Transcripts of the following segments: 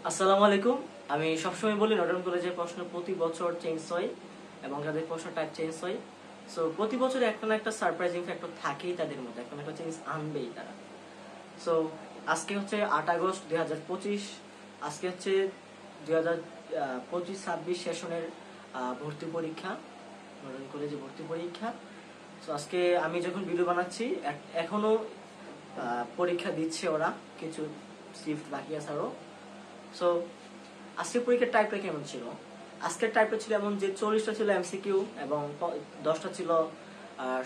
আসসালামু আলাইকুম। আমি সবসময় বলি নটন কলেজের প্রশ্ন প্রতি বছর চেঞ্জ হয় এবং তাদের প্রশ্ন টাইপ চেঞ্জ হয়। সো প্রতি বছর একটা না একটা সারপ্রাইজিং ফ্যাক্টর থাকেই তাদের মধ্যে, একটা না একটা চেঞ্জ আনবেই তারা। সো আজকে হচ্ছে 8 আগস্ট 2025। আজকে হচ্ছে 2025-26 সেশনের ভর্তি পরীক্ষা, নটন কলেজে ভর্তি পরীক্ষা। সো আজকে আমি যখন ভিডিও বানাচ্ছি এখনো পরীক্ষা দিচ্ছে ওরা, কিছু শিফট বাকি আছে আরো। সো আজকের পরীক্ষার টাইপটা কেমন ছিল? আজকের টাইপটা ছিল এমন যে 40টা ছিল এমসিকিউ এবং 10টা ছিল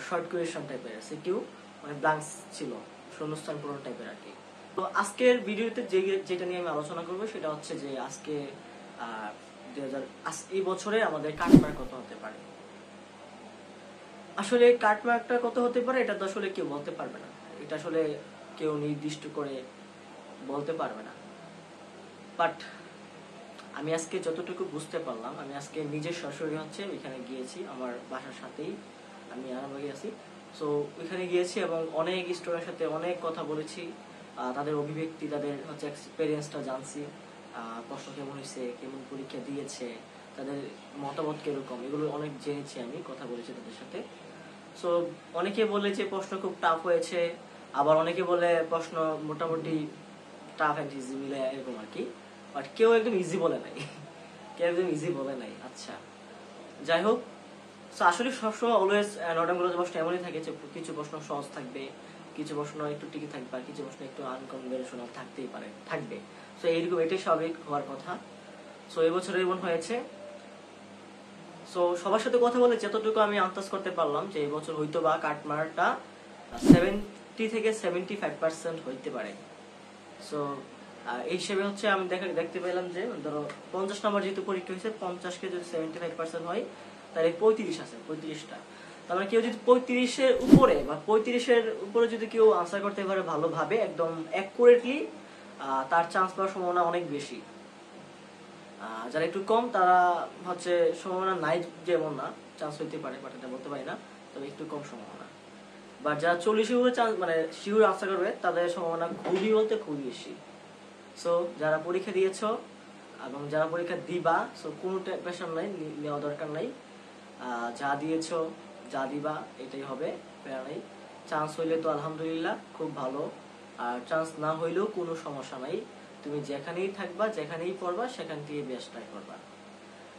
শর্ট কোয়েশ্চন টাইপের সিকিউ, মানে ব্লাঙ্কস ছিল, শূন্যস্থান পূরণ টাইপের আর কি। তো আজকের ভিডিওতে যেটা নিয়ে আমি আলোচনা করব সেটা হচ্ছে যে আজকে এই বছরে আমাদের কাটমার্ক কত হতে পারে। আসলে কাটমার্কটা কত হতে পারে এটা তো আসলে কেউ বলতে পারবে না, এটা আসলে কেউ নির্দিষ্ট করে বলতে পারবে না। বাট আমি আজকে যতটুকু বুঝতে পারলাম, আমি আজকে নিজের সরাসরি হচ্ছে ওইখানে গিয়েছি, আমার বাসার সাথেই আমি আরামবাগে আছি। সো ওইখানে গিয়েছি এবং অনেক স্টুডেন্টের সাথে অনেক কথা বলেছি, তাদের অভিব্যক্তি, তাদের হচ্ছে এক্সপিরিয়েন্সটা জানছি, প্রশ্ন কেমন হয়েছে, কেমন পরীক্ষা দিয়েছে, তাদের মতামত কিরকম, এগুলো অনেক জেনেছি, আমি কথা বলেছি তাদের সাথে। সো অনেকে বলে যে প্রশ্ন খুব টাফ হয়েছে, আবার অনেকে বলে প্রশ্ন মোটামুটি টাফ অ্যান্ড ইজি মিলে এরকম আর কি। বাট কেউ একদম ইজি বলে নাই, কেউ একদম ইজি বলে নাই। আচ্ছা, যাই হোক। আসলে সবসময় অলওয়েজ নটন কলেজের প্রশ্ন এমনই থাকে যে কিছু প্রশ্ন সহজ থাকবে, কিছু প্রশ্ন একটু টিকি থাকবে, আর কিছু প্রশ্ন একটু আনকনভেনশনাল থাকতেই পারে, থাকবে। সো এইরকম, এটাই স্বাভাবিক হওয়ার কথা। সো এবছর এমন হয়েছে। সো সবার সাথে কথা বলে যতটুকু আমি আন্দাজ করতে পারলাম যে এবছর হয়তো বা কাটমার্কটা 70 থেকে 75% হইতে পারে। সো এই হিসেবে হচ্ছে আমি দেখতে পেলাম যে ধরো 50 নম্বর যেহেতু পরীক্ষা হয়েছে, 50কে যদি 75% হয় তাহলে 35 আছে, 35টা। তার মানে কেউ যদি 35-এর উপরে বা 35-এর উপরে যদি কেউ আনসার করতে পারে ভালোভাবে, একদম অ্যাকুরেটলি, তার চান্স পাওয়ার সম্ভাবনা অনেক বেশি। যারা একটু কম তারা হচ্ছে সম্ভাবনা নাই যেমন না, চান্স হইতে পারে, বাট এটা বলতে পারি না, তবে একটু কম সম্ভাবনা। বাট যারা 40-এর উপরে চান্স, মানে শিওর আনসার করবে, তাদের সম্ভাবনা খুবই বলতে খুবই বেশি। সো যারা পরীক্ষা দিয়েছো এবং যারা পরীক্ষা দিবা, সো কোনো প্রেশার নাই, নেওয়া দরকার নাই। যা দিয়েছো, যা দিবা এটাই হবে, প্যারা নাই। চান্স হইলে তো আলহামদুলিল্লাহ, খুব ভালো। আর চান্স না হইলেও কোনো সমস্যা নাই, তুমি যেখানেই থাকবা, যেখানেই পড়বা, সেখান থেকে বেস্ট ট্রাই করবা।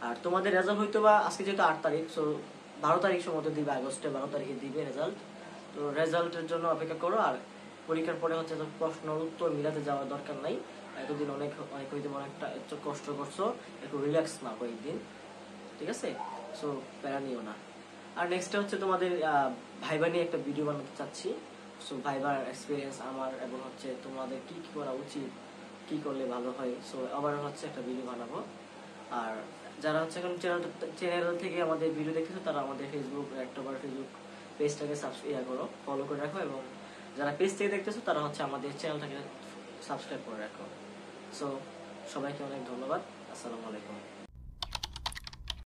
আর তোমাদের রেজাল্ট হইতো বা আজকে যেহেতু 8 তারিখ, সো 12 তারিখ সম্ভবত দিবে, আগস্টে 12 তারিখে দিবে রেজাল্ট। তো রেজাল্টের জন্য অপেক্ষা করো। আর পরীক্ষার পরে হচ্ছে প্রশ্ন উত্তর মিলাতে যাওয়ার দরকার নাই। এতদিন অনেক হইতে অনেকটা একটু কষ্ট করছো, একটু রিল্যাক্স না কয়েকদিন, ঠিক আছে? সো প্যারা নিও না। আর নেক্সট হচ্ছে তোমাদের ভাইবা নিয়ে একটা ভিডিও বানাতে চাচ্ছি। সো ভাইবার এক্সপিরিয়েন্স আমার, এবং হচ্ছে তোমাদের কি কি করা উচিত, কি করলে ভালো হয়। সো আবার হচ্ছে একটা ভিডিও বানাবো। আর যারা হচ্ছে এখন চ্যানেল থেকে আমাদের ভিডিও দেখতেছো, তারা আমাদের ফেসবুক পেজটাকে ফলো করে রাখো, এবং যারা পেজ থেকে দেখতেছো তারা হচ্ছে আমাদের চ্যানেলটাকে সাবস্ক্রাইব করে রাখো। সো সবাইকে অনেক ধন্যবাদ। আসসালামু আলাইকুম।